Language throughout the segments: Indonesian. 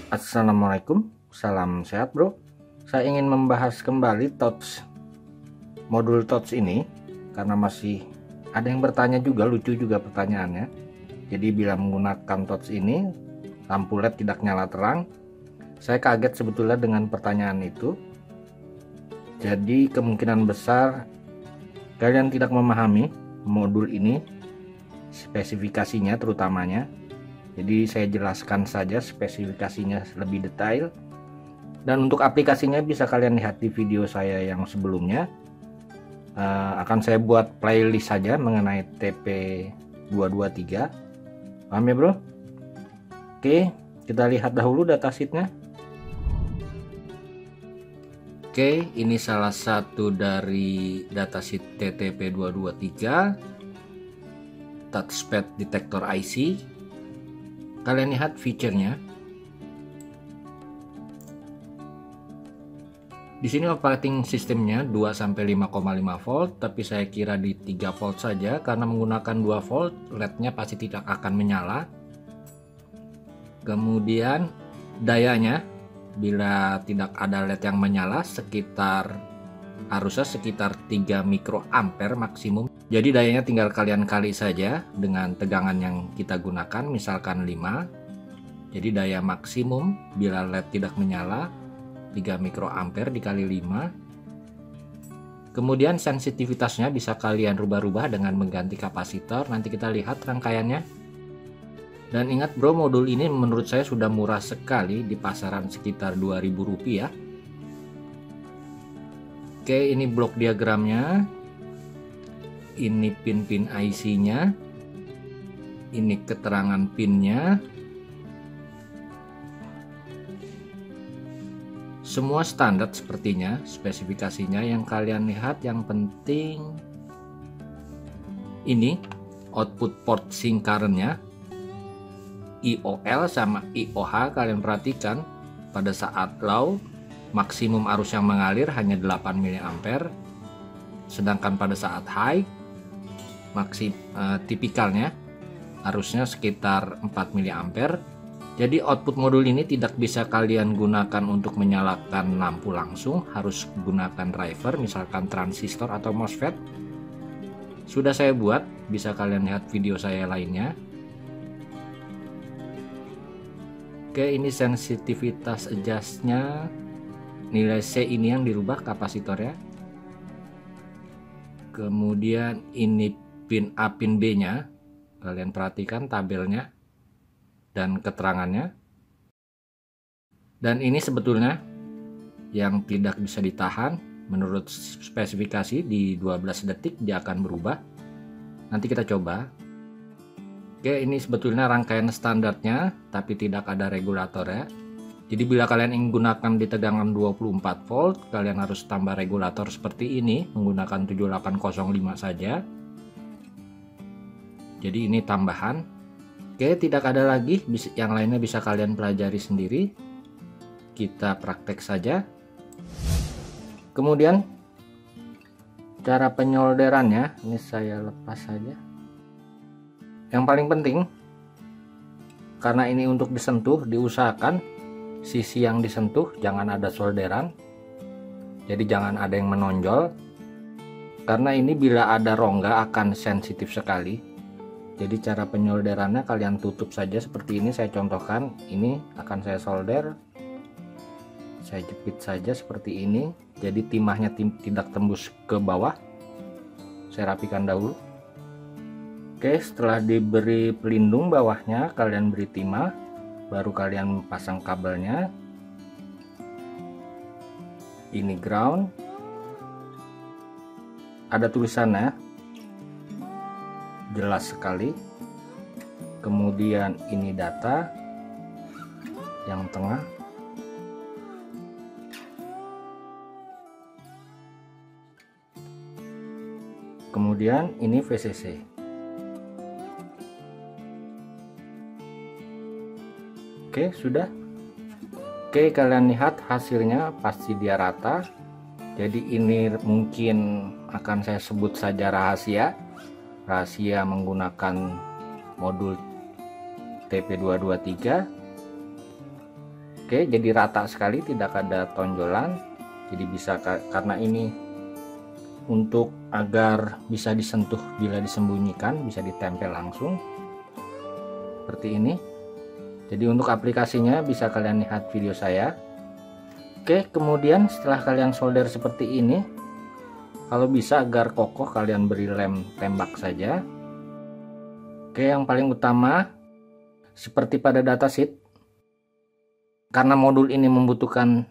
Assalamualaikum, salam sehat bro. Saya ingin membahas kembali touch modul touch ini karena masih ada yang bertanya juga, lucu juga pertanyaannya. Jadi bila menggunakan touch ini lampu LED tidak nyala terang. Saya kaget sebetulnya dengan pertanyaan itu. Jadi kemungkinan besar kalian tidak memahami modul ini, spesifikasinya terutamanya. Jadi saya jelaskan saja spesifikasinya lebih detail. Dan untuk aplikasinya bisa kalian lihat di video saya yang sebelumnya. Akan saya buat playlist saja mengenai TP223. Paham ya bro? Oke, kita lihat dahulu datasheetnya. Oke, ini salah satu dari datasheet TTP223 touchpad detector IC. Kalian lihat fiturnya. Di sini operating sistemnya 2 sampai 5,5 volt, tapi saya kira di 3 volt saja karena menggunakan 2 volt LED-nya pasti tidak akan menyala. Kemudian dayanya bila tidak ada LED yang menyala harusnya sekitar 3 mikroampere maksimum. Jadi dayanya tinggal kalian kali saja dengan tegangan yang kita gunakan, misalkan 5. Jadi daya maksimum bila LED tidak menyala 3 mikroampere dikali 5. Kemudian sensitivitasnya bisa kalian rubah-rubah dengan mengganti kapasitor. Nanti kita lihat rangkaiannya. Dan ingat bro, modul ini menurut saya sudah murah sekali, di pasaran sekitar Rp2.000. Oke, ini blok diagramnya. Ini pin-pin IC-nya. Ini keterangan pinnya. Semua standar sepertinya, spesifikasinya yang kalian lihat. Yang penting ini output port sync current-nya, IOL sama IOH. Kalian perhatikan pada saat low maksimum arus yang mengalir hanya 8 mA, sedangkan pada saat high tipikalnya arusnya sekitar 4 mA. Jadi output modul ini tidak bisa kalian gunakan untuk menyalakan lampu langsung, harus gunakan driver, misalkan transistor atau MOSFET. Sudah saya buat, bisa kalian lihat video saya lainnya. Oke, ini sensitivitas adjustnya. Nilai C ini yang dirubah kapasitornya. Kemudian ini pin A, pin B nya. Kalian perhatikan tabelnya dan keterangannya. Dan ini sebetulnya yang tidak bisa ditahan. Menurut spesifikasi di 12 detik dia akan berubah. Nanti kita coba. Oke, ini sebetulnya rangkaian standarnya, tapi tidak ada regulator ya. Jadi bila kalian ingin gunakan di tegangan 24 volt, kalian harus tambah regulator seperti ini, menggunakan 7805 saja. Jadi ini tambahan. Oke, tidak ada lagi, yang lainnya bisa kalian pelajari sendiri. Kita praktek saja. Kemudian cara penyolderannya, ini saya lepas saja. Yang paling penting, karena ini untuk disentuh, diusahakan sisi yang disentuh jangan ada solderan. Jadi jangan ada yang menonjol, karena ini bila ada rongga akan sensitif sekali. Jadi cara penyolderannya kalian tutup saja seperti ini. Saya contohkan, ini akan saya solder. Saya jepit saja seperti ini. Jadi timahnya tidak tembus ke bawah. Saya rapikan dahulu. Oke, setelah diberi pelindung bawahnya, kalian beri timah, baru kalian pasang kabelnya. Ini ground. Ada tulisannya, jelas sekali. Kemudian ini data yang tengah. Kemudian ini VCC. Oke, sudah. Oke, kalian lihat hasilnya pasti dia rata. Jadi ini mungkin akan saya sebut saja rahasia menggunakan modul TP223. Oke, jadi rata sekali, tidak ada tonjolan. Jadi bisa, karena ini untuk agar bisa disentuh bila disembunyikan, bisa ditempel langsung seperti ini. Jadi untuk aplikasinya bisa kalian lihat video saya. Oke, kemudian setelah kalian solder seperti ini, kalau bisa agar kokoh kalian beri lem tembak saja. Oke, yang paling utama seperti pada datasheet, karena modul ini membutuhkan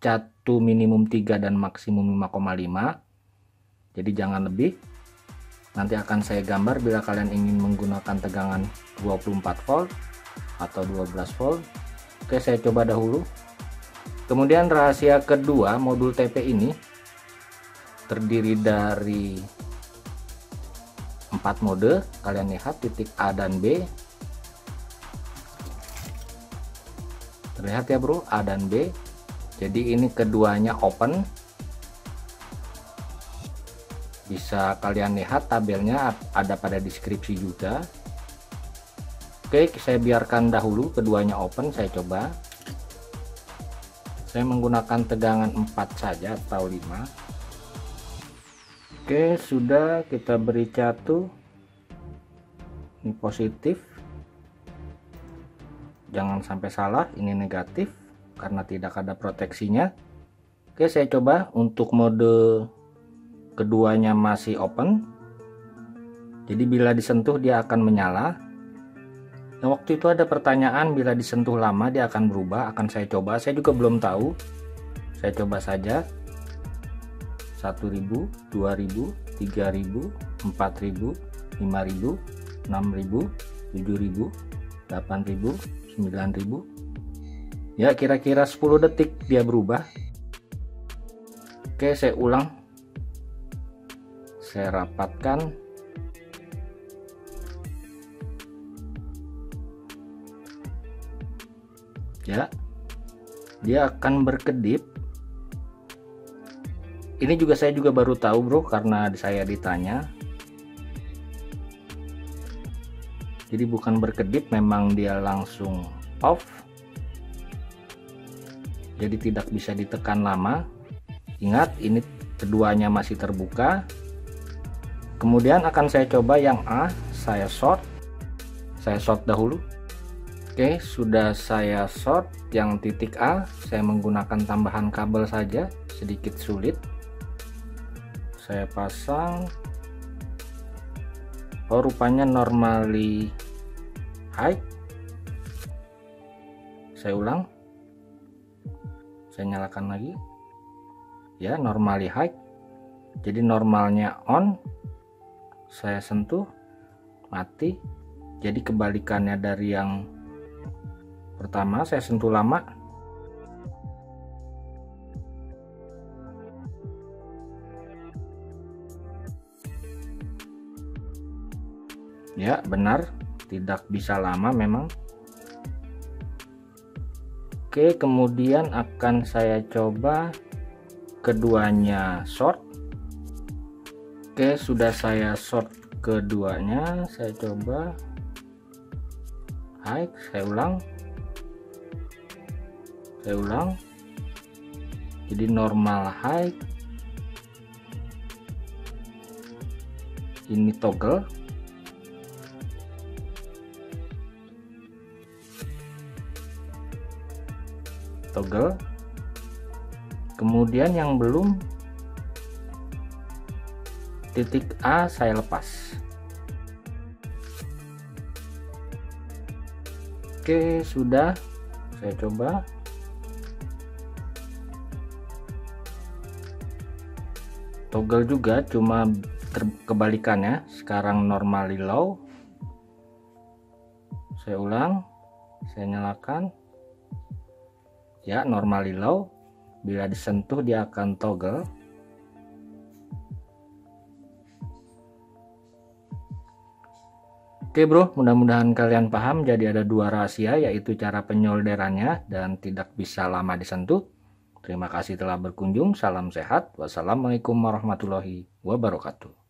catu minimum 3 dan maksimum 5,5, jadi jangan lebih. Nanti akan saya gambar bila kalian ingin menggunakan tegangan 24 volt atau 12 volt. Oke, saya coba dahulu. Kemudian rahasia kedua, modul TP ini terdiri dari 4 mode. Kalian lihat titik A dan B. Terlihat ya bro, A dan B. Jadi ini keduanya open. Bisa kalian lihat tabelnya ada pada deskripsi juga. Oke, saya biarkan dahulu keduanya open. Saya coba. Saya menggunakan tegangan 4 saja atau 5. Oke, sudah, kita beri catu. Ini positif. Jangan sampai salah, ini negatif karena tidak ada proteksinya. Oke, saya coba untuk mode keduanya masih open. Jadi bila disentuh dia akan menyala. Nah, waktu itu ada pertanyaan bila disentuh lama dia akan berubah. Akan saya coba, saya juga belum tahu. Saya coba saja. 1000, 2000, 3000, 4000, 5000, 6000, 7000, 8000, 9000. Ya, kira-kira 10 detik dia berubah. Oke, saya ulang. Saya rapatkan. Ya, dia akan berkedip. Ini juga saya juga baru tahu bro, karena saya ditanya. Jadi bukan berkedip, memang dia langsung off. Jadi tidak bisa ditekan lama. Ingat, ini keduanya masih terbuka. Kemudian akan saya coba yang A, saya short. Saya short dahulu. Oke, sudah saya short yang titik A. Saya menggunakan tambahan kabel saja, sedikit sulit. Saya pasang. Oh, rupanya normally high. Saya ulang. Saya nyalakan lagi. Ya, normally high. Jadi normalnya on. Saya sentuh, mati. Jadi kebalikannya dari yang pertama, saya sentuh lama. Ya, benar, tidak bisa lama memang. Oke, kemudian akan saya coba keduanya short. Oke, sudah saya short keduanya. Saya coba high, saya ulang. Saya ulang. Jadi normal high. Ini toggle. Toggle. Kemudian yang belum, titik A saya lepas. Oke, sudah. Saya coba. Toggle juga, cuma kebalikannya. Sekarang normally low. Saya ulang. Saya nyalakan. Ya, normally low. Bila disentuh dia akan toggle. Oke bro, mudah-mudahan kalian paham. Jadi ada dua rahasia, yaitu cara penyolderannya dan tidak bisa lama disentuh. Terima kasih telah berkunjung. Salam sehat. Wassalamualaikum warahmatullahi wabarakatuh.